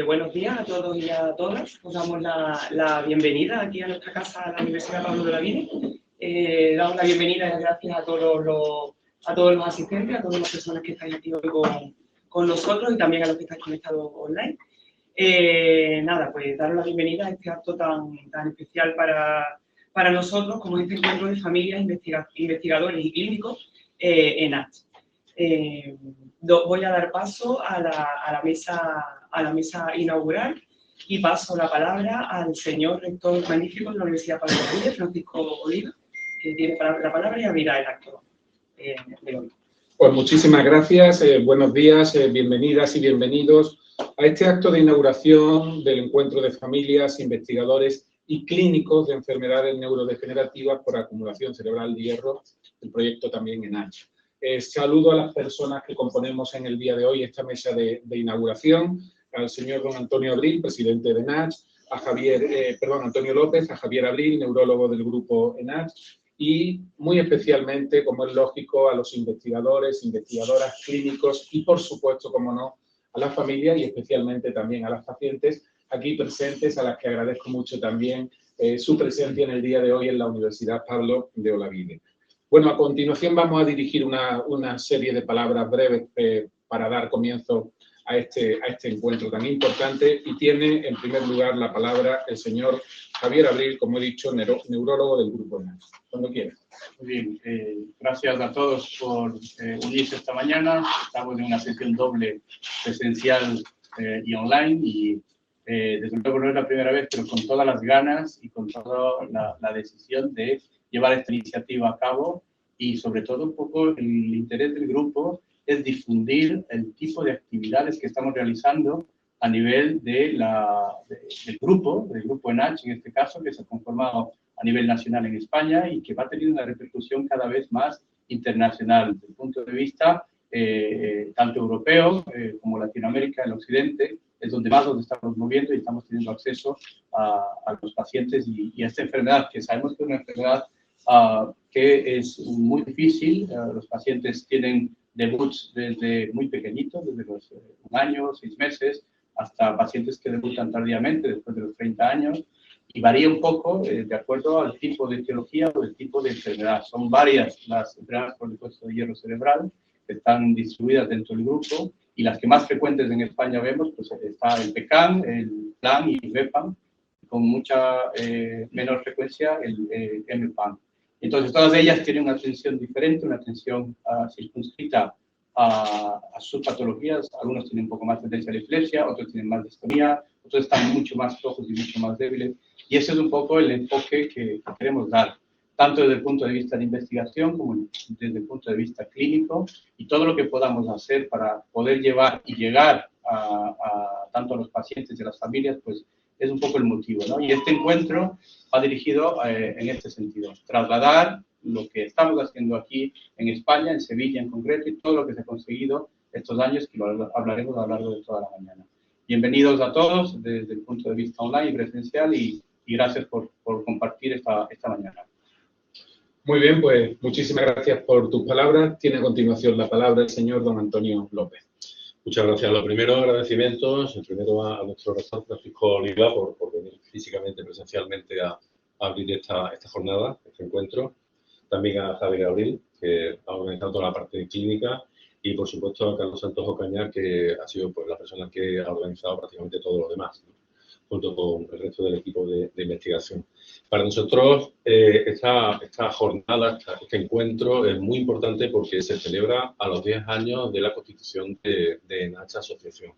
Buenos días a todos y a todas. Os damos la bienvenida aquí a nuestra casa, a la Universidad Pablo de Olavide. Damos la bienvenida y las gracias a todos los asistentes, a todas las personas que estáis aquí hoy con nosotros y también a los que estáis conectados online. Pues daros la bienvenida a este acto tan especial para nosotros, como este encuentro de familias, investigadores y clínicos en ACH. Voy a dar paso a la mesa inaugural y paso la palabra al señor rector magnífico de la Universidad Pablo de Olavide, Francisco Oliva, que tiene la palabra y abrirá el acto de hoy. Pues muchísimas gracias, buenos días, bienvenidas y bienvenidos a este acto de inauguración del encuentro de familias, investigadores y clínicos de enfermedades neurodegenerativas por acumulación cerebral de hierro, el proyecto también ENACH. Saludo a las personas que componemos en el día de hoy esta mesa de inauguración, al señor don Antonio Abril, presidente de ENACH, a Antonio López, a Javier Abril, neurólogo del grupo ENACH, y muy especialmente, como es lógico, a los investigadores, investigadoras, clínicos y, por supuesto, como no, a las familias y especialmente también a las pacientes aquí presentes, a las que agradezco mucho también su presencia en el día de hoy en la Universidad Pablo de Olavide. Bueno, a continuación vamos a dirigir una serie de palabras breves para dar comienzo a este encuentro tan importante, y tiene en primer lugar la palabra el señor Javier Abril, como he dicho, neurólogo del grupo ENACH. Cuando quiera. Muy bien, gracias a todos por unirse esta mañana. Estamos en una sesión doble presencial y online, y desde luego no es la primera vez, pero con todas las ganas y con toda la decisión de llevar esta iniciativa a cabo, y sobre todo un poco el interés del grupo es difundir el tipo de actividades que estamos realizando a nivel del grupo ENACH, en este caso, que se ha conformado a nivel nacional en España y que va a tener una repercusión cada vez más internacional, desde el punto de vista tanto europeo como Latinoamérica, el occidente, es donde más nos estamos moviendo y estamos teniendo acceso a los pacientes y a esta enfermedad, que sabemos que es una enfermedad que es muy difícil. Los pacientes tienen debuts desde muy pequeñitos, desde los 1 año, 6 meses, hasta pacientes que debutan tardíamente, después de los 30 años, y varía un poco de acuerdo al tipo de etiología o el tipo de enfermedad. Son varias las enfermedades por depósito de hierro cerebral que están distribuidas dentro del grupo, y las que más frecuentes en España vemos, pues está el PECAM, el PLAN y el VEPAM, con mucha menor frecuencia el MPAM. Entonces, todas ellas tienen una atención diferente, una atención circunscrita a sus patologías. Algunos tienen un poco más tendencia a la epilepsia, otros tienen más distonía, otros están mucho más flojos y mucho más débiles. Y ese es un poco el enfoque que queremos dar, tanto desde el punto de vista de investigación como desde el punto de vista clínico, y todo lo que podamos hacer para poder llevar y llegar tanto a los pacientes y a las familias, pues es un poco el motivo, ¿no? Y este encuentro va dirigido en este sentido: trasladar lo que estamos haciendo aquí en España, en Sevilla en concreto, y todo lo que se ha conseguido estos años, que lo hablaremos a lo largo de toda la mañana. Bienvenidos a todos desde el punto de vista online y presencial, y gracias por compartir esta mañana. Muy bien, pues muchísimas gracias por tus palabras. Tiene a continuación la palabra el señor don Antonio López. Muchas gracias. Lo primero, agradecimientos, primero a nuestro rector Francisco Oliva por venir físicamente, presencialmente a abrir esta jornada, este encuentro. También a Javier Abril, que ha organizado toda la parte clínica, y por supuesto a Carlos Santos Ocaña, que ha sido pues la persona que ha organizado prácticamente todo lo demás, ¿no?, junto con el resto del equipo de investigación. Para nosotros esta jornada, este encuentro es muy importante porque se celebra a los 10 años de la constitución de ENACH Asociación.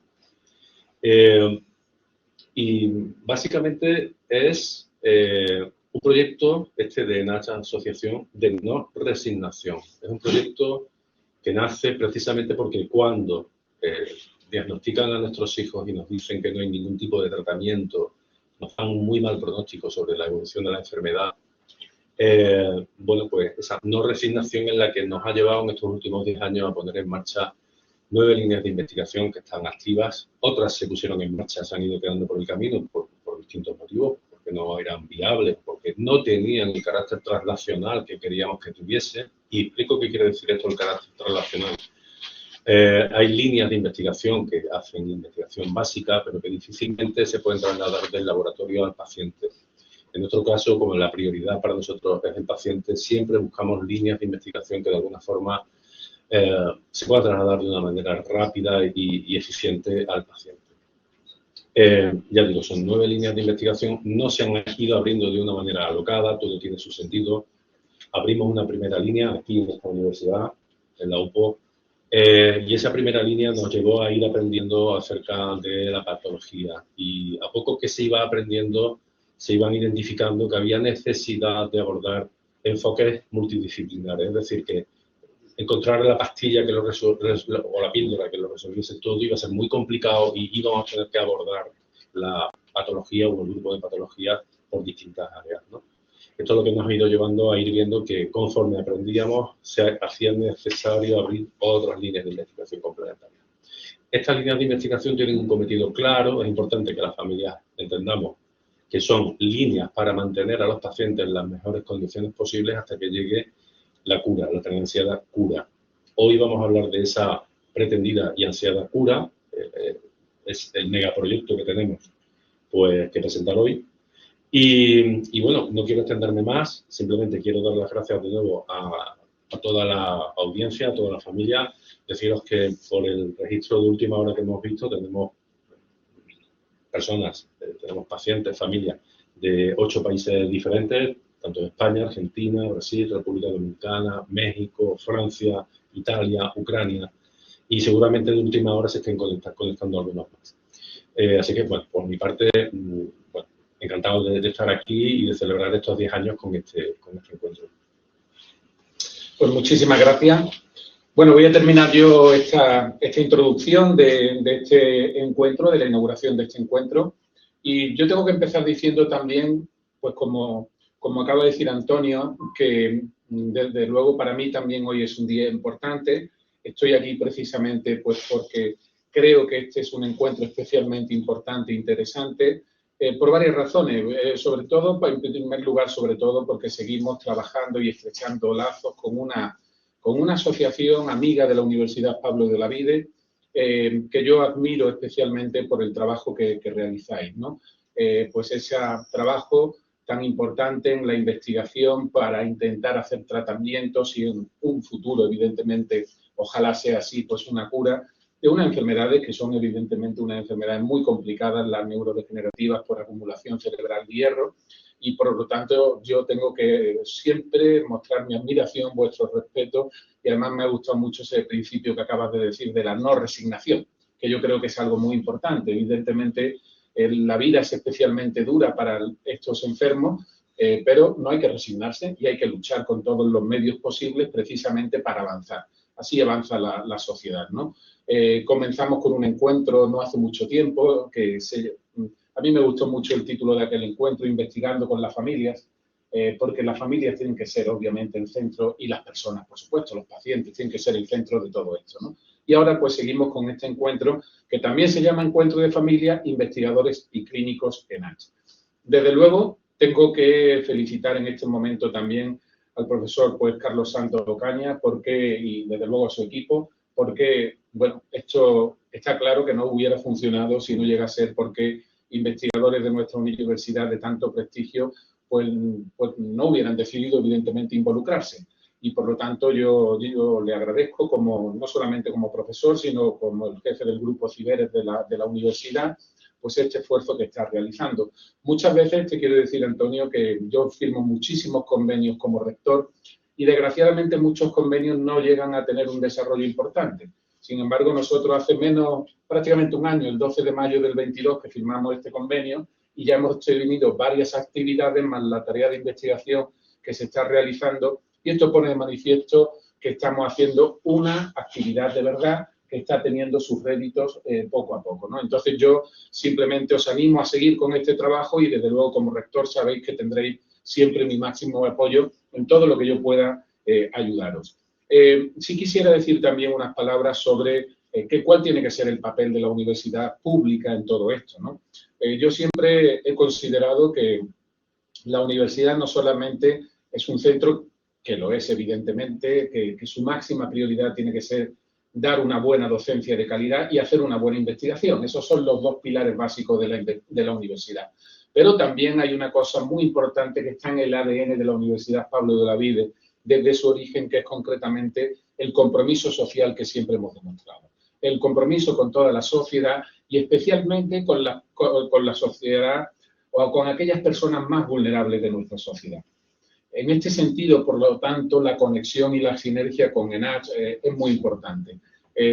Y básicamente es un proyecto de ENACH Asociación de no resignación. Es un proyecto que nace precisamente porque cuando diagnostican a nuestros hijos y nos dicen que no hay ningún tipo de tratamiento, nos dan un muy mal pronóstico sobre la evolución de la enfermedad. Bueno, pues esa no resignación es la que nos ha llevado en estos últimos 10 años a poner en marcha 9 líneas de investigación que están activas. Otras se pusieron en marcha, se han ido quedando por el camino por distintos motivos, porque no eran viables, porque no tenían el carácter translacional que queríamos que tuviese. Y explico qué quiere decir esto, el carácter translacional. Hay líneas de investigación que hacen investigación básica, pero que difícilmente se pueden trasladar del laboratorio al paciente. En nuestro caso, como la prioridad para nosotros es el paciente, siempre buscamos líneas de investigación que de alguna forma se pueda trasladar de una manera rápida y eficiente al paciente. Ya digo, son 9 líneas de investigación, no se han ido abriendo de una manera alocada, todo tiene su sentido. Abrimos una primera línea aquí en esta universidad, en la UPO, y esa primera línea nos llevó a ir aprendiendo acerca de la patología. Y a poco que se iba aprendiendo, se iban identificando que había necesidad de abordar enfoques multidisciplinares, es decir, que encontrar la pastilla que o la píldora que lo resolviese todo iba a ser muy complicado y íbamos a tener que abordar la patología o el grupo de patologías por distintas áreas, ¿no? Esto es lo que nos ha ido llevando a ir viendo que conforme aprendíamos se hacía necesario abrir otras líneas de investigación complementarias. Estas líneas de investigación tienen un cometido claro, es importante que las familias entendamos que son líneas para mantener a los pacientes en las mejores condiciones posibles hasta que llegue la cura, la tan ansiada cura. Hoy vamos a hablar de esa pretendida y ansiada cura, es el megaproyecto que tenemos pues, que presentar hoy. Y bueno, no quiero extenderme más, simplemente quiero dar las gracias de nuevo a toda la audiencia, a toda la familia, deciros que por el registro de última hora que hemos visto tenemos personas, tenemos pacientes, familias de 8 países diferentes, tanto de España, Argentina, Brasil, República Dominicana, México, Francia, Italia, Ucrania, y seguramente de última hora se estén conectando algunos más. Así que, bueno, por mi parte, bueno, encantado de estar aquí y de celebrar estos 10 años con este encuentro. Pues muchísimas gracias. Bueno, voy a terminar yo esta introducción de este encuentro, de la inauguración de este encuentro. Y yo tengo que empezar diciendo también, pues como acaba de decir Antonio, que desde luego para mí también hoy es un día importante. Estoy aquí precisamente pues porque creo que este es un encuentro especialmente importante e interesante por varias razones. Sobre todo, en primer lugar, sobre todo porque seguimos trabajando y estrechando lazos con una asociación amiga de la Universidad Pablo de Olavide, que yo admiro especialmente por el trabajo que realizáis, ¿no? Pues ese trabajo tan importante en la investigación para intentar hacer tratamientos y en un futuro, evidentemente, ojalá sea así, pues una cura de unas enfermedades que son evidentemente unas enfermedades muy complicadas, las neurodegenerativas por acumulación cerebral de hierro, y por lo tanto yo tengo que siempre mostrar mi admiración, vuestro respeto, y además me ha gustado mucho ese principio que acabas de decir de la no resignación, que yo creo que es algo muy importante. Evidentemente, la vida es especialmente dura para estos enfermos, pero no hay que resignarse y hay que luchar con todos los medios posibles precisamente para avanzar. Así avanza la sociedad, ¿no? Comenzamos con un encuentro no hace mucho tiempo, a mí me gustó mucho el título de aquel encuentro, Investigando con las familias, porque las familias tienen que ser obviamente el centro y las personas, por supuesto, los pacientes tienen que ser el centro de todo esto, ¿no? Y ahora pues seguimos con este encuentro que también se llama Encuentro de Familia, Investigadores y Clínicos en H. Desde luego, tengo que felicitar en este momento también al profesor pues, Carlos Santos Ocaña y desde luego a su equipo, porque, bueno, esto está claro que no hubiera funcionado si no llega a ser porque investigadores de nuestra universidad de tanto prestigio pues no hubieran decidido evidentemente involucrarse. Y por lo tanto yo le agradezco no solamente como profesor, sino como el jefe del grupo Ciberes de la universidad, pues este esfuerzo que está realizando. Muchas veces te quiero decir, Antonio, que yo firmo muchísimos convenios como rector y desgraciadamente muchos convenios no llegan a tener un desarrollo importante. Sin embargo, nosotros hace prácticamente un año, el 12 de mayo del 22, que firmamos este convenio y ya hemos tenido varias actividades más la tarea de investigación que se está realizando. Y esto pone de manifiesto que estamos haciendo una actividad de verdad que está teniendo sus réditos poco a poco, ¿no? Entonces yo simplemente os animo a seguir con este trabajo y desde luego como rector sabéis que tendréis siempre mi máximo apoyo en todo lo que yo pueda ayudaros. Sí quisiera decir también unas palabras sobre cuál tiene que ser el papel de la universidad pública en todo esto, ¿no? Yo siempre he considerado que la universidad no solamente es un centro, que lo es evidentemente, que su máxima prioridad tiene que ser dar una buena docencia de calidad y hacer una buena investigación. Esos son los dos pilares básicos de la universidad. Pero también hay una cosa muy importante que está en el ADN de la Universidad Pablo de Olavide desde su origen, que es concretamente el compromiso social que siempre hemos demostrado. El compromiso con toda la sociedad y especialmente con la sociedad o con aquellas personas más vulnerables de nuestra sociedad. En este sentido, por lo tanto, la conexión y la sinergia con ENACH es muy importante.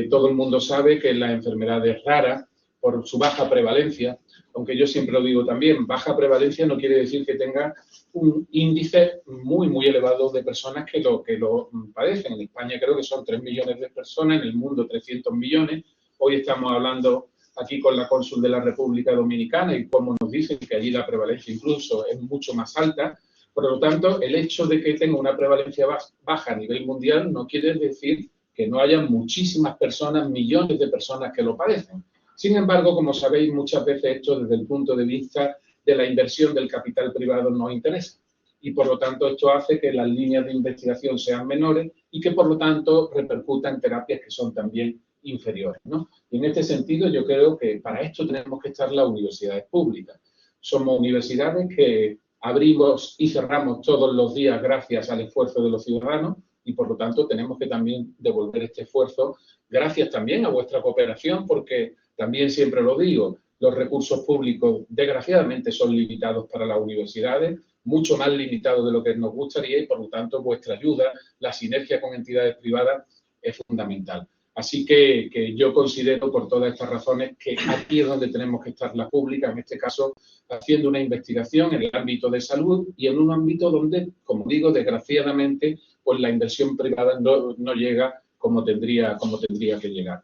Todo el mundo sabe que la enfermedad es rara por su baja prevalencia, aunque yo siempre lo digo también, baja prevalencia no quiere decir que tenga un índice muy, muy elevado de personas que lo padecen. En España creo que son 3 millones de personas, en el mundo 300 millones. Hoy estamos hablando aquí con la cónsul de la República Dominicana y como nos dicen que allí la prevalencia incluso es mucho más alta. Por lo tanto, el hecho de que tenga una prevalencia baja a nivel mundial no quiere decir que no haya muchísimas personas, millones de personas que lo padecen. Sin embargo, como sabéis, muchas veces esto desde el punto de vista de la inversión del capital privado nos interesa. Y por lo tanto, esto hace que las líneas de investigación sean menores y que por lo tanto repercutan en terapias que son también inferiores, ¿no? Y en este sentido, yo creo que para esto tenemos que estar las universidades públicas. Somos universidades que abrimos y cerramos todos los días gracias al esfuerzo de los ciudadanos y, por lo tanto, tenemos que también devolver este esfuerzo gracias también a vuestra cooperación, porque también siempre lo digo, los recursos públicos desgraciadamente son limitados para las universidades, mucho más limitados de lo que nos gustaría y, por lo tanto, vuestra ayuda, la sinergia con entidades privadas es fundamental. Así que yo considero, por todas estas razones, que aquí es donde tenemos que estar la pública, en este caso, haciendo una investigación en el ámbito de salud y en un ámbito donde, como digo, desgraciadamente, pues la inversión privada no llega como tendría que llegar.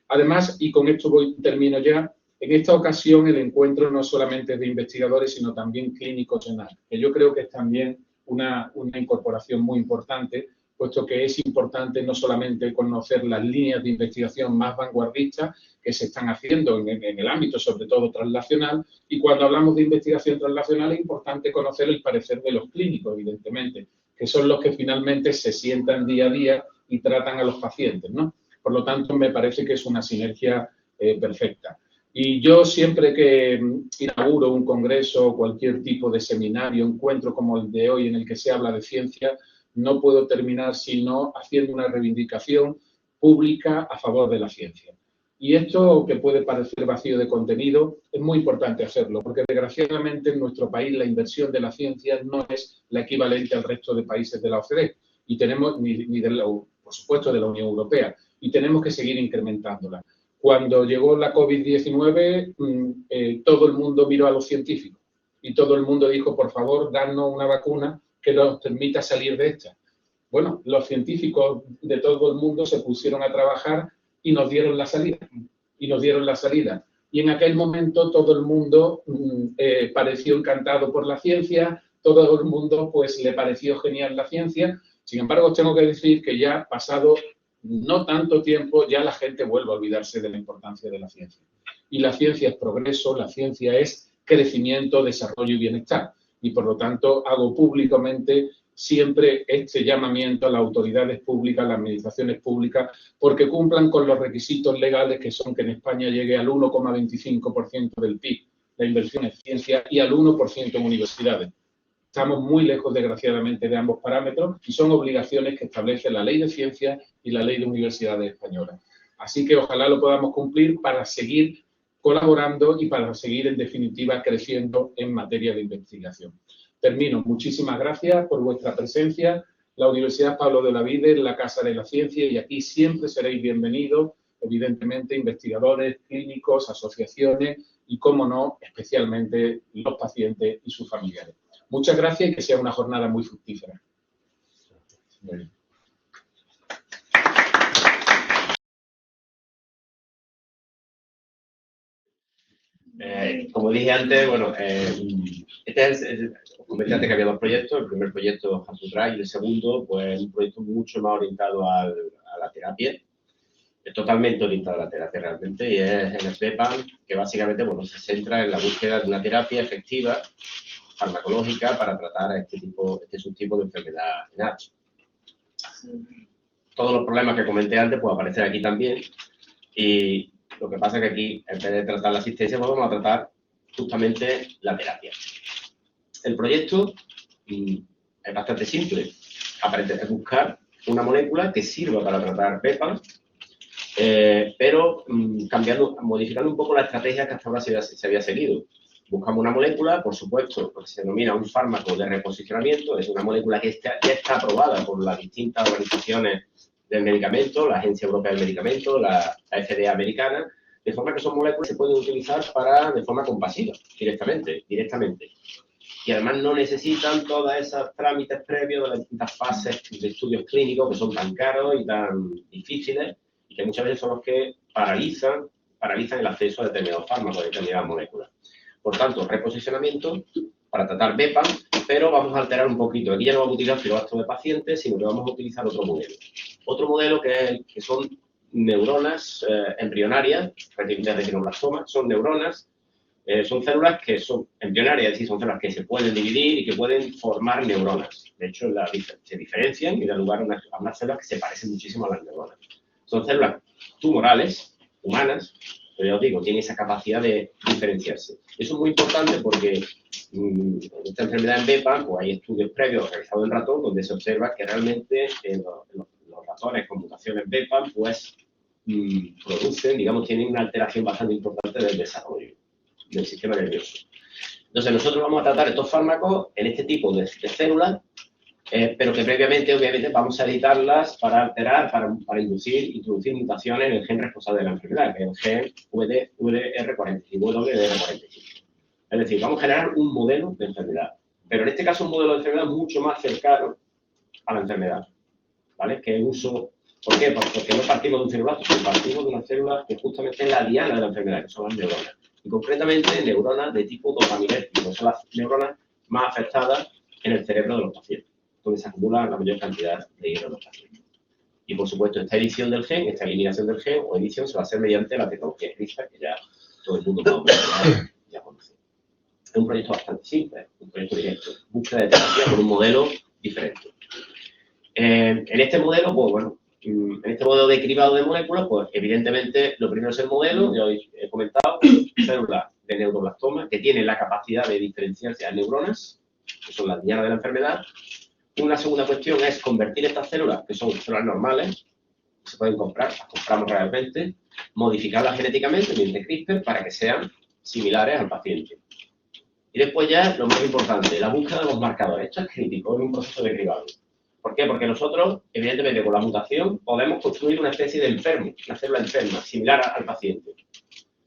Además, y con esto termino ya, en esta ocasión el encuentro no solamente es de investigadores, sino también clínicos en ARC, que yo creo que es también una incorporación muy importante, puesto que es importante no solamente conocer las líneas de investigación más vanguardistas que se están haciendo en el ámbito, sobre todo, translacional, y cuando hablamos de investigación translacional es importante conocer el parecer de los clínicos, evidentemente, que son los que finalmente se sientan día a día y tratan a los pacientes, ¿no? Por lo tanto, me parece que es una sinergia perfecta. Y yo siempre que inauguro un congreso o cualquier tipo de seminario, encuentro como el de hoy en el que se habla de ciencia, no puedo terminar sino haciendo una reivindicación pública a favor de la ciencia. Y esto, que puede parecer vacío de contenido, es muy importante hacerlo, porque desgraciadamente en nuestro país la inversión de la ciencia no es la equivalente al resto de países de la OCDE, y tenemos, por supuesto, de la Unión Europea, y tenemos que seguir incrementándola. Cuando llegó la COVID-19, todo el mundo miró a los científicos y todo el mundo dijo, por favor, danos una vacuna que nos permita salir de esta. Bueno, los científicos de todo el mundo se pusieron a trabajar y nos dieron la salida. Y en aquel momento todo el mundo pareció encantado por la ciencia, todo el mundo pues le pareció genial la ciencia. Sin embargo, os tengo que decir que ya pasado no tanto tiempo, ya la gente vuelve a olvidarse de la importancia de la ciencia. Y la ciencia es progreso, la ciencia es crecimiento, desarrollo y bienestar. Y por lo tanto hago públicamente siempre este llamamiento a las autoridades públicas, a las administraciones públicas, porque cumplan con los requisitos legales que son que en España llegue al 1,25% del PIB la inversión en ciencia y al 1% en universidades. Estamos muy lejos, desgraciadamente, de ambos parámetros y son obligaciones que establece la Ley de Ciencia y la Ley de Universidades Españolas. Así que ojalá lo podamos cumplir para seguir colaborando y para seguir, en definitiva, creciendo en materia de investigación. Termino. Muchísimas gracias por vuestra presencia. La Universidad Pablo de Olavide es la Casa de la Ciencia y aquí siempre seréis bienvenidos, evidentemente, investigadores, clínicos, asociaciones y, cómo no, especialmente los pacientes y sus familiares. Muchas gracias y que sea una jornada muy fructífera. Muy bien. Como dije antes, bueno, comenté antes que había dos proyectos. El primer proyecto, Hamputray, y el segundo, pues un proyecto mucho más orientado a la terapia. Es totalmente orientado a la terapia realmente y es el PEPAM, que básicamente, bueno, se centra en la búsqueda de una terapia efectiva farmacológica para tratar este subtipo de enfermedad NASH. todos los problemas que comenté antes pues aparecen aquí también. Y lo que pasa es que aquí, en vez de tratar la asistencia, pues vamos a tratar justamente la terapia. El proyecto es bastante simple. Aparentemente es buscar una molécula que sirva para tratar PEPA, pero modificando un poco la estrategia que hasta ahora se había seguido. Buscamos una molécula, por supuesto, lo que se denomina un fármaco de reposicionamiento, es una molécula que ya está aprobada por las distintas organizaciones del medicamento, la Agencia Europea del Medicamento, la FDA americana, de forma que son moléculas que se pueden utilizar de forma compasiva, directamente. Y además no necesitan todos esos trámites previos de las distintas fases de estudios clínicos que son tan caros y tan difíciles y que muchas veces son los que paralizan el acceso a determinados fármacos, a determinadas moléculas. Por tanto, reposicionamiento para tratar BEPA, pero vamos a alterar un poquito. Aquí ya no vamos a utilizar fibroblastos de pacientes, sino que vamos a utilizar otro modelo. Otro modelo que son neuronas embrionarias, de retinoblastoma, son neuronas, son células que son embrionarias, es decir, son células que se pueden dividir y que pueden formar neuronas. De hecho, se diferencian y dan lugar a unas células que se parecen muchísimo a las neuronas. Son células tumorales, humanas, pero ya os digo, tienen esa capacidad de diferenciarse. Eso es muy importante porque en esta enfermedad en BEPA pues hay estudios previos realizados en ratón donde se observa que realmente los ratones con mutaciones BEPA pues producen, digamos, tienen una alteración bastante importante del desarrollo del sistema nervioso. Entonces, nosotros vamos a tratar estos fármacos en este tipo de células, pero que previamente, obviamente, vamos a editarlas para alterar, para introducir mutaciones en el gen responsable de la enfermedad, que es el gen VDR45, WDR45. Es decir, vamos a generar un modelo de enfermedad, pero en este caso un modelo de enfermedad mucho más cercano a la enfermedad, ¿vale? Que es uso... ¿Por qué? Porque no partimos de un fibroblasto, sino partimos de una célula que justamente es la diana de la enfermedad, que son las neuronas. Y concretamente neuronas de tipo dopaminérgico, que son las neuronas más afectadas en el cerebro de los pacientes, donde se acumula la mayor cantidad de hierro en los pacientes. Y por supuesto, esta edición del gen, esta eliminación del gen o edición se va a hacer mediante la tecnología CRISPR, que ya todo el mundo más o menos ya conoce. Es un proyecto bastante simple, un proyecto directo, búsqueda de terapia con un modelo diferente. En este modelo, pues bueno, en este modelo de cribado de moléculas, pues evidentemente lo primero es el modelo, ya os he comentado, células de neuroblastoma que tienen la capacidad de diferenciarse a neuronas, que son las dianas de la enfermedad. Una segunda cuestión es convertir estas células, que son células normales, se pueden comprar, las compramos realmente, modificarlas genéticamente mediante CRISPR para que sean similares al paciente. Y después ya, lo más importante, la búsqueda de los marcadores. Esto es crítico en un proceso de cribado. ¿Por qué? Porque nosotros, evidentemente, con la mutación podemos construir una especie de enfermo, una célula enferma, similar al paciente.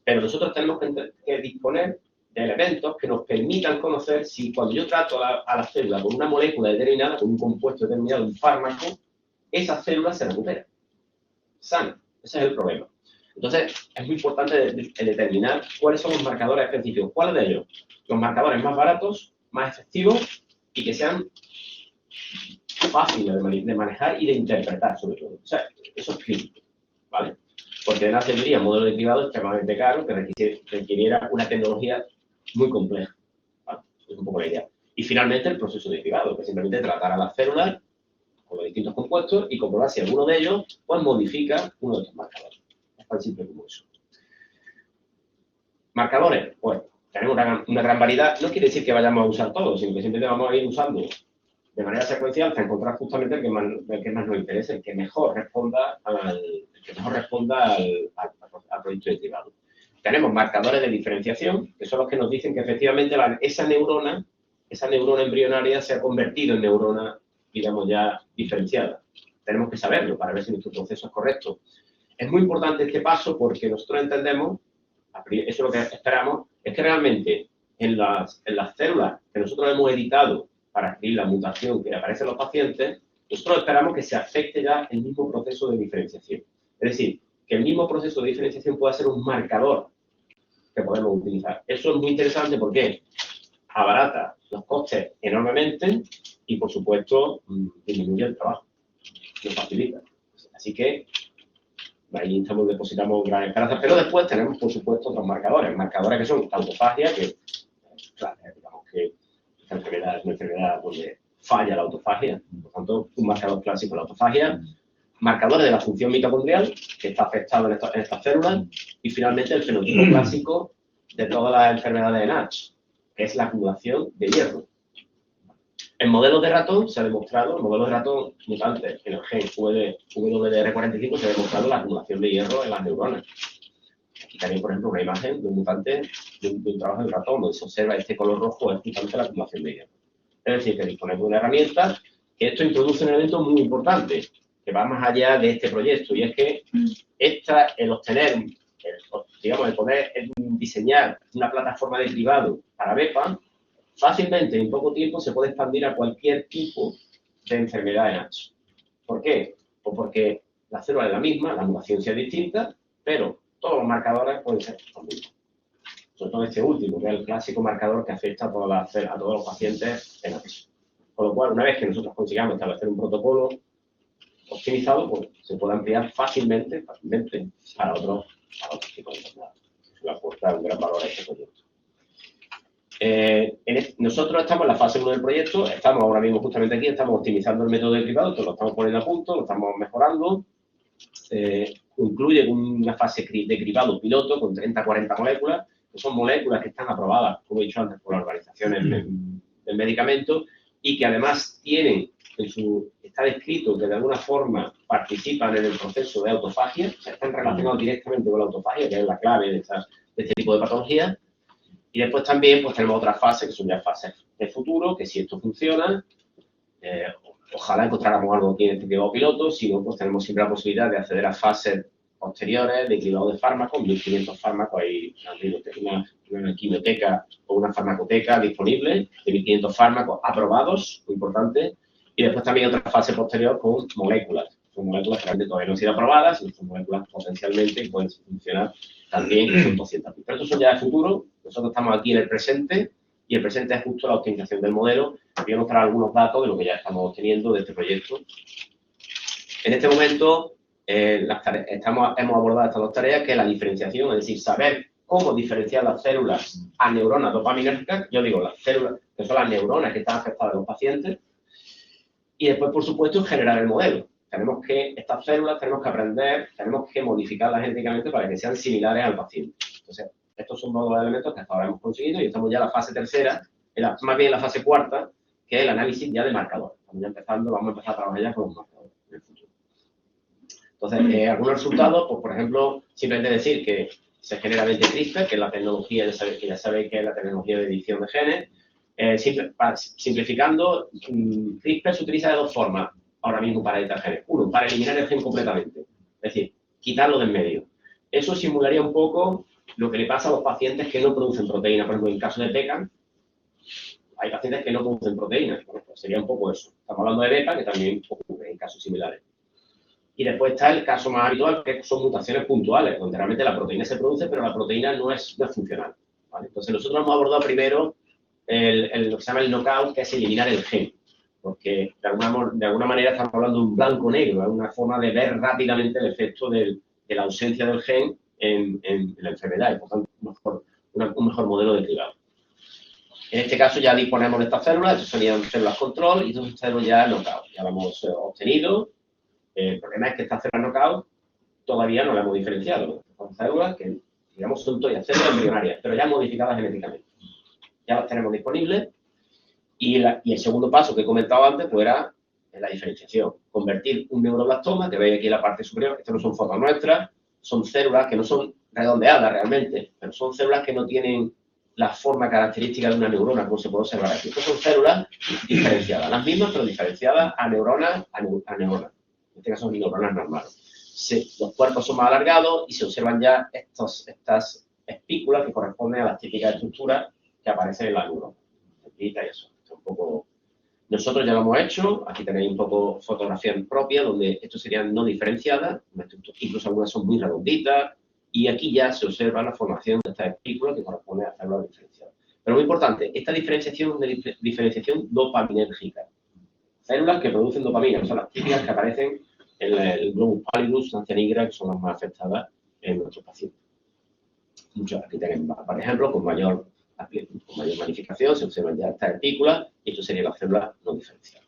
Pero nosotros tenemos que disponer de elementos que nos permitan conocer si cuando yo trato a la célula con una molécula determinada, con un compuesto determinado, un fármaco, esa célula se recupera, sana. Ese es el problema. Entonces, es muy importante determinar cuáles son los marcadores específicos. ¿Cuáles de ellos? Los marcadores más baratos, más efectivos y que sean fáciles de manejar y de interpretar, sobre todo. O sea, eso es crítico, ¿vale? Porque de nada serviría un modelo de cribado extremadamente caro que requiriera una tecnología muy compleja, ¿vale? Es un poco la idea. Y finalmente el proceso de cribado, que simplemente tratar a las células con los distintos compuestos y comprobar si alguno de ellos pues modifica uno de estos marcadores. Es tan simple como eso. Marcadores, pues tenemos una gran variedad. No quiere decir que vayamos a usar todos, sino que simplemente vamos a ir usando de manera secuencial hasta encontrar justamente el que más nos interese, el que mejor responda al proyecto de cribado. Tenemos marcadores de diferenciación, que son los que nos dicen que efectivamente esa neurona embrionaria se ha convertido en neurona, digamos, ya diferenciada. Tenemos que saberlo para ver si nuestro proceso es correcto. Es muy importante este paso porque nosotros entendemos, eso es lo que esperamos, es que realmente en las células que nosotros hemos editado para adquirir la mutación que aparece en los pacientes, nosotros esperamos que se afecte ya el mismo proceso de diferenciación. Es decir, que el mismo proceso de diferenciación pueda ser un marcador que podemos utilizar. Eso es muy interesante porque abarata los costes enormemente y, por supuesto, disminuye el trabajo, lo facilita. Así que ahí depositamos gran esperanza, pero después tenemos, por supuesto, otros marcadores que son autofagia, que, claro, digamos que esta enfermedad es una enfermedad donde falla la autofagia, por tanto, un marcador clásico de la autofagia, marcadores de la función mitocondrial, que está afectado en estas células, y finalmente el fenotipo clásico de todas las enfermedades de NASH, que es la acumulación de hierro. En modelos de ratón se ha demostrado, en modelos de ratón mutantes, en el gen WDR45 se ha demostrado la acumulación de hierro en las neuronas. Aquí también, por ejemplo, una imagen de un mutante de un trabajo de ratón, donde se observa este color rojo, es justamente la acumulación de hierro. Es decir, que disponemos de una herramienta que esto introduce un elemento muy importante, que va más allá de este proyecto, y es que el obtener, digamos, el poder diseñar una plataforma de cribado para BEPA, fácilmente, en poco tiempo, se puede expandir a cualquier tipo de enfermedad de NASH. ¿Por qué? Pues porque la célula es la misma, la mutación sea distinta, pero todos los marcadores pueden ser los mismos. Sobre todo este último, que es el clásico marcador que afecta a todos los pacientes en NASH. Con lo cual, una vez que nosotros consigamos establecer un protocolo optimizado, pues se puede ampliar fácilmente para otros tipos de enfermedades. Eso le aporta un gran valor a este proyecto. Nosotros estamos en la fase 1 del proyecto, estamos ahora mismo justamente aquí, estamos optimizando el método de cribado, lo estamos poniendo a punto, lo estamos mejorando. Incluye una fase de cribado piloto con 30-40 moléculas, que son moléculas que están aprobadas, como he dicho antes, por las organizaciones del medicamento, y que además está descrito que de alguna forma participan en el proceso de autofagia, o sea, están relacionados directamente con la autofagia, que es la clave de este tipo de patologías. Y después también pues, tenemos otras fases, que son ya fases de futuro, que si esto funciona, ojalá encontráramos algo aquí en este cribado piloto, si no, pues tenemos siempre la posibilidad de acceder a fases posteriores de cribado de fármacos, 1.500 fármacos, hay una quimioteca o una farmacoteca disponible de 1.500 fármacos aprobados, muy importante, y después también otra fase posterior con moléculas. Son moléculas que realmente todavía no han sido aprobadas, y son moléculas potencialmente que pueden funcionar también, que son 200.000. Pero estos son ya de futuro, nosotros estamos aquí en el presente, y el presente es justo la optimización del modelo. Voy a mostrar algunos datos de lo que ya estamos obteniendo de este proyecto. En este momento, hemos abordado estas dos tareas, que es la diferenciación, es decir, saber cómo diferenciar las células a neuronas dopaminérgicas, yo digo las células, que son las neuronas que están afectadas en los pacientes, y después, por supuesto, generar el modelo. Estas células tenemos que aprender, tenemos que modificarlas genéticamente para que sean similares al paciente. Entonces, estos son todos los elementos que hasta ahora hemos conseguido y estamos ya en la fase tercera, más bien en la fase cuarta, que es el análisis ya de marcadores. Vamos a empezar a trabajar ya con los marcadores en el futuro. Entonces, algunos resultados, pues por ejemplo, simplemente decir que se genera 20 CRISPR, que es la tecnología, ya sabéis que es la tecnología de edición de genes. Simplificando, CRISPR se utiliza de dos formas ahora mismo para editar genes. Uno, para eliminar el gen completamente, es decir, quitarlo del medio. Eso simularía un poco lo que le pasa a los pacientes que no producen proteína. Por ejemplo, en el caso de PECAN, hay pacientes que no producen proteínas. Bueno, pues sería un poco eso. Estamos hablando de BEPA, que también ocurre en casos similares. Y después está el caso más habitual, que son mutaciones puntuales, donde realmente la proteína se produce, pero la proteína no es funcional. ¿Vale? Entonces, nosotros hemos abordado primero lo que se llama el knockout, que es eliminar el gen. Porque de alguna manera estamos hablando de un blanco-negro, es una forma de ver rápidamente el efecto de la ausencia del gen en la enfermedad y, por tanto, un mejor modelo de cribado. En este caso ya disponemos de estas células, estas serían células control y estas células ya knockout. Ya lo hemos obtenido. El problema es que estas células knockout todavía no las hemos diferenciado. Son células que, digamos, son todavía células embrionarias, pero ya modificadas genéticamente. Ya las tenemos disponibles. Y el segundo paso que he comentado antes pues era la diferenciación. Convertir un neuroblastoma, que veis aquí en la parte superior, estas no son fotos nuestras, son células que no son redondeadas realmente, pero son células que no tienen la forma característica de una neurona, como se puede observar aquí. Estas son células diferenciadas, las mismas, pero diferenciadas a neuronas, a neuronas. En este caso, son neuronas normales. Los cuerpos son más alargados y se observan ya estas espículas que corresponden a las típicas estructuras que aparecen en la neurona. Y eso. Un poco. Nosotros ya lo hemos hecho, aquí tenéis un poco fotografía propia, donde esto serían no diferenciadas, incluso algunas son muy redonditas, y aquí ya se observa la formación de estas espículas que corresponde a células diferenciadas. Pero muy importante, esta diferenciación es diferenciación dopaminérgica. Células que producen dopamina, que son las típicas que aparecen en el globus pallidus, sustancia negra, que son las más afectadas en nuestros pacientes. Aquí tenemos, por ejemplo, con mayor magnificación, se observan ya estas espículas y esto sería la célula no diferenciada.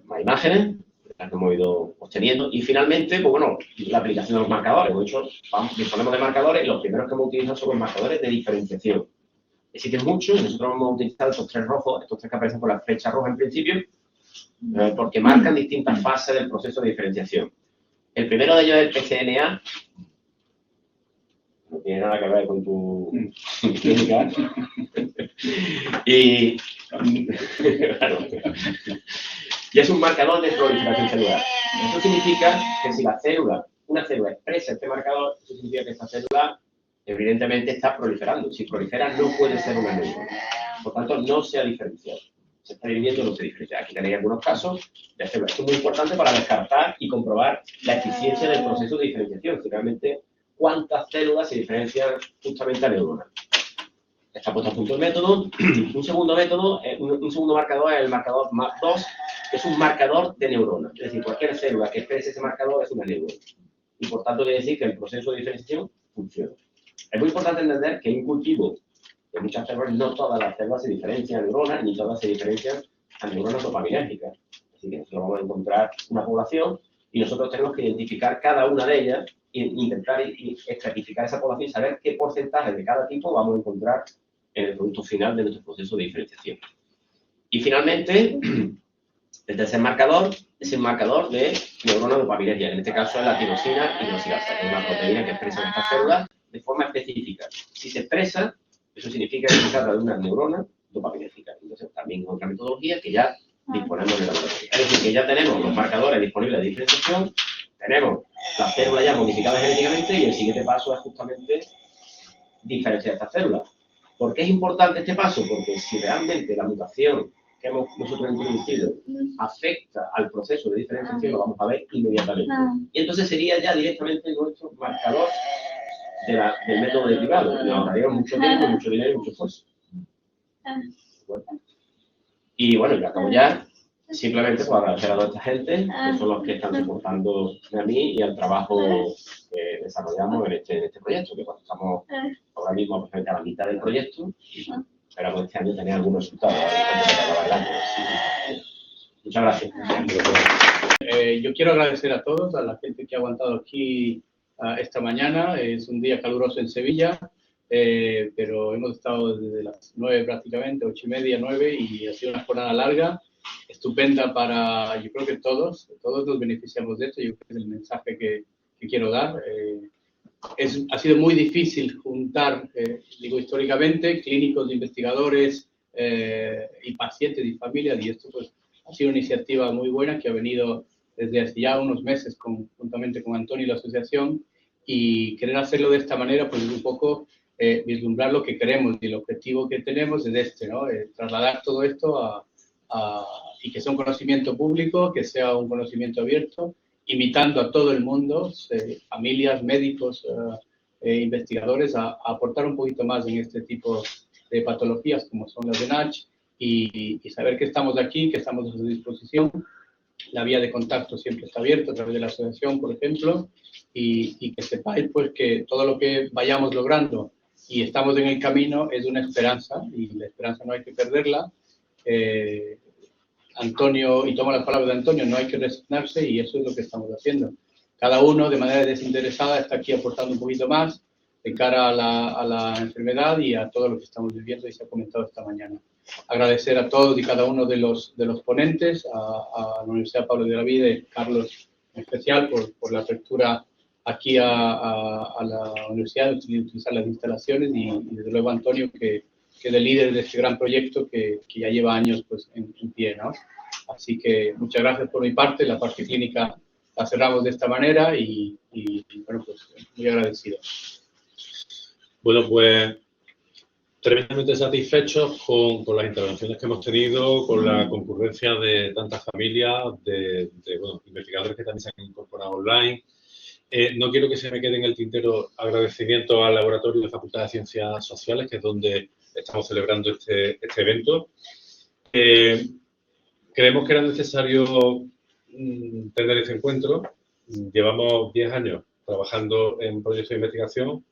Más imágenes. las que hemos ido obteniendo. Y finalmente, pues bueno, la aplicación de los marcadores. De hecho, disponemos de marcadores y los primeros que hemos utilizado son los marcadores de diferenciación. Existen muchos y nosotros hemos utilizado estos 3 rojos, estos 3 que aparecen con la flecha roja en principio, porque marcan distintas fases del proceso de diferenciación. El primero de ellos es el PCNA. No tiene nada que ver con tu clínica. Y, claro, y es un marcador de proliferación celular. Esto significa que si una célula expresa este marcador, eso significa que esta célula evidentemente está proliferando. Si prolifera, no puede ser una neurona. Por tanto, no se ha diferenciado. Se está dividiendo, no se diferencia. Aquí tenéis algunos casos de células. Esto es muy importante para descartar y comprobar la eficiencia del proceso de diferenciación. Si realmente cuántas células se diferencian justamente a neuronas. Está puesto a punto el método. Un segundo método, un segundo marcador es el marcador MAP2, que es un marcador de neurona. Es decir, cualquier célula que exprese ese marcador es una neurona. Y por tanto quiere decir que el proceso de diferenciación funciona. Es muy importante entender que en un cultivo de muchas células, no todas las células se diferencian a neuronas, ni todas se diferencian a neuronas dopaminérgicas. Así que nosotros vamos a encontrar una población y nosotros tenemos que identificar cada una de ellas e intentar estratificar esa población y saber qué porcentaje de cada tipo vamos a encontrar en el producto final de nuestro proceso de diferenciación. Y finalmente, el tercer marcador es el marcador de neurona dopaminérgica. En este caso es la tirosina hidroxilasa, que es una proteína que expresa en estas células de forma específica. Si se expresa, eso significa que se trata de una neurona dopaminérgica. Entonces, también es otra metodología que ya disponemos en el laboratorio. Es decir, que ya tenemos los marcadores disponibles de diferenciación, tenemos las células ya modificadas genéticamente y el siguiente paso es justamente diferenciar estas células. ¿Por qué es importante este paso? Porque si realmente la mutación que hemos nosotros introducido afecta al proceso de diferenciación, lo vamos a ver inmediatamente. Y entonces sería ya directamente nuestro marcador del método derivado. Nos ahorraríamos mucho tiempo, mucho dinero y mucho esfuerzo. Y bueno, yo acabo ya. Simplemente por agradecer a toda esta gente, que son los que están soportando a mí y al trabajo que desarrollamos en este proyecto, que cuando estamos ahora mismo aproximadamente a la mitad del proyecto y esperamos este año tener algunos resultados. Muchas gracias. Yo quiero agradecer a todos, a la gente que ha aguantado aquí esta mañana. Es un día caluroso en Sevilla, pero hemos estado desde las 9 prácticamente, 8:30, 9, y ha sido una jornada larga, estupenda para, yo creo que todos nos beneficiamos de esto. Yo creo que es el mensaje que quiero dar. Ha sido muy difícil juntar, digo históricamente, clínicos, investigadores y pacientes y familias, y esto pues ha sido una iniciativa muy buena que ha venido desde hace ya unos meses juntamente con Antonio y la asociación, y querer hacerlo de esta manera pues es un poco vislumbrar lo que queremos, y el objetivo que tenemos es este, ¿no? Trasladar todo esto y que sea un conocimiento público, que sea un conocimiento abierto, invitando a todo el mundo, familias, médicos, investigadores, a aportar un poquito más en este tipo de patologías como son las de NASH, y saber que estamos aquí, que estamos a su disposición. La vía de contacto siempre está abierta a través de la asociación, por ejemplo, y que sepáis pues que todo lo que vayamos logrando y estamos en el camino es una esperanza, y la esperanza no hay que perderla. Antonio, y tomo las palabras de Antonio, no hay que resignarse, y eso es lo que estamos haciendo. Cada uno de manera desinteresada está aquí aportando un poquito más de cara a la enfermedad y a todo lo que estamos viviendo y se ha comentado esta mañana. Agradecer a todos y cada uno de los ponentes, a la Universidad Pablo de Olavide, Carlos en especial, por la apertura aquí a la universidad, de utilizar las instalaciones, y desde luego Antonio, que es el líder de este gran proyecto que ya lleva años pues, en pie, ¿no? Así que muchas gracias por mi parte. La parte clínica la cerramos de esta manera y bueno, pues muy agradecido. Bueno, pues tremendamente satisfechos con las intervenciones que hemos tenido, con la concurrencia de tantas familias, de bueno, investigadores que también se han incorporado online. No quiero que se me quede en el tintero agradecimiento al Laboratorio de Facultad de Ciencias Sociales, que es donde estamos celebrando este evento. Creemos que era necesario tener este encuentro. Llevamos 10 años trabajando en proyectos de investigación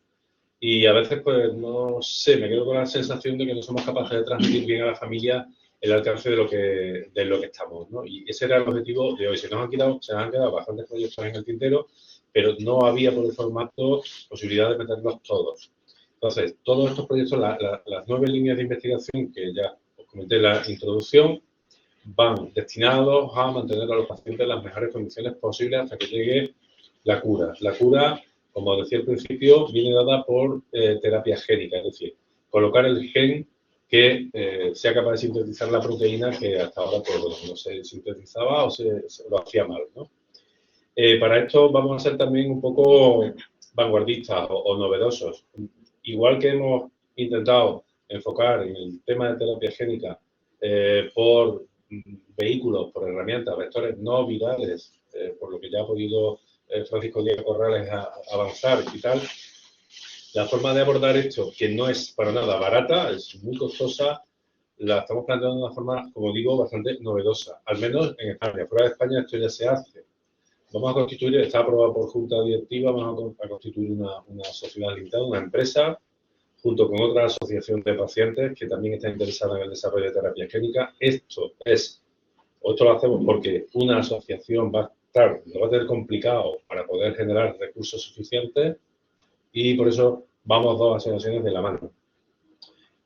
y a veces, pues, no sé, me quedo con la sensación de que no somos capaces de transmitir bien a la familia el alcance de lo que estamos, ¿no? Y ese era el objetivo de hoy. Se nos han quedado bastantes proyectos en el tintero, pero no había por el formato posibilidad de meterlos todos. Entonces, todos estos proyectos, las 9 líneas de investigación que ya os comenté en la introducción, van destinados a mantener a los pacientes en las mejores condiciones posibles hasta que llegue la cura. La cura, como decía al principio, viene dada por terapia génica, es decir, colocar el gen que sea capaz de sintetizar la proteína que hasta ahora pues, no se sintetizaba o se lo hacía mal, ¿no? Para esto vamos a ser también un poco vanguardistas o novedosos. Igual que hemos intentado enfocar en el tema de terapia génica por vehículos, por herramientas, vectores no virales, por lo que ya ha podido Francisco Díaz Corrales avanzar y tal, la forma de abordar esto, que no es para nada barata, es muy costosa, la estamos planteando de una forma, como digo, bastante novedosa, al menos en España. Fuera de España esto ya se hace. Vamos a constituir, está aprobado por Junta Directiva, vamos a constituir una sociedad limitada, una empresa, junto con otra asociación de pacientes que también está interesada en el desarrollo de terapia génica. Esto lo hacemos porque una asociación lo va a tener complicado para poder generar recursos suficientes y por eso vamos 2 asociaciones de la mano.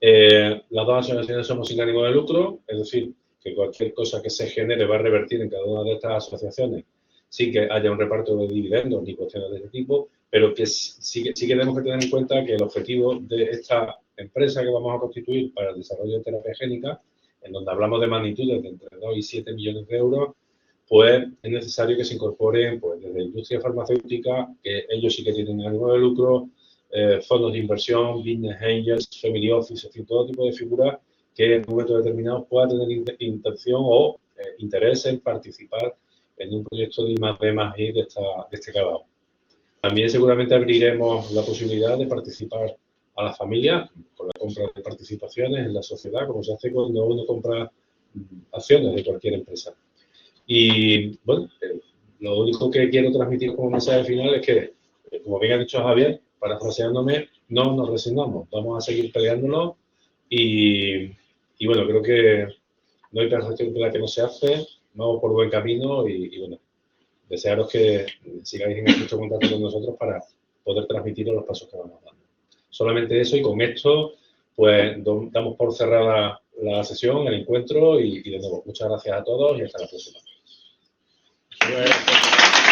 Las 2 asociaciones somos sin ánimo de lucro, es decir, que cualquier cosa que se genere va a revertir en cada una de estas asociaciones sin que haya un reparto de dividendos ni cuestiones de ese tipo, pero que sí que tenemos que tener en cuenta que el objetivo de esta empresa que vamos a constituir para el desarrollo de terapia génica, en donde hablamos de magnitudes de entre 2 y 7 millones de euros, pues es necesario que se incorporen pues, desde la industria farmacéutica, que ellos sí que tienen ánimo de lucro, fondos de inversión, business angels, family office, en fin, todo tipo de figuras que en un momento determinado pueda tener intención o interés en participar en un proyecto de I+D+I de este calado. También seguramente abriremos la posibilidad de participar a las familias con la compra de participaciones en la sociedad, como se hace cuando uno compra acciones de cualquier empresa. Y bueno, lo único que quiero transmitir como mensaje final es que, como bien ha dicho Javier, parafraseándome, no nos resignamos, vamos a seguir peleándolo y bueno, creo que no hay perfección que la que no se hace, vamos por buen camino y bueno, desearos que sigáis en mucho contacto con nosotros para poder transmitiros los pasos que vamos dando. Solamente eso y con esto pues damos por cerrada la sesión, el encuentro y de nuevo, muchas gracias a todos y hasta la próxima. Bueno.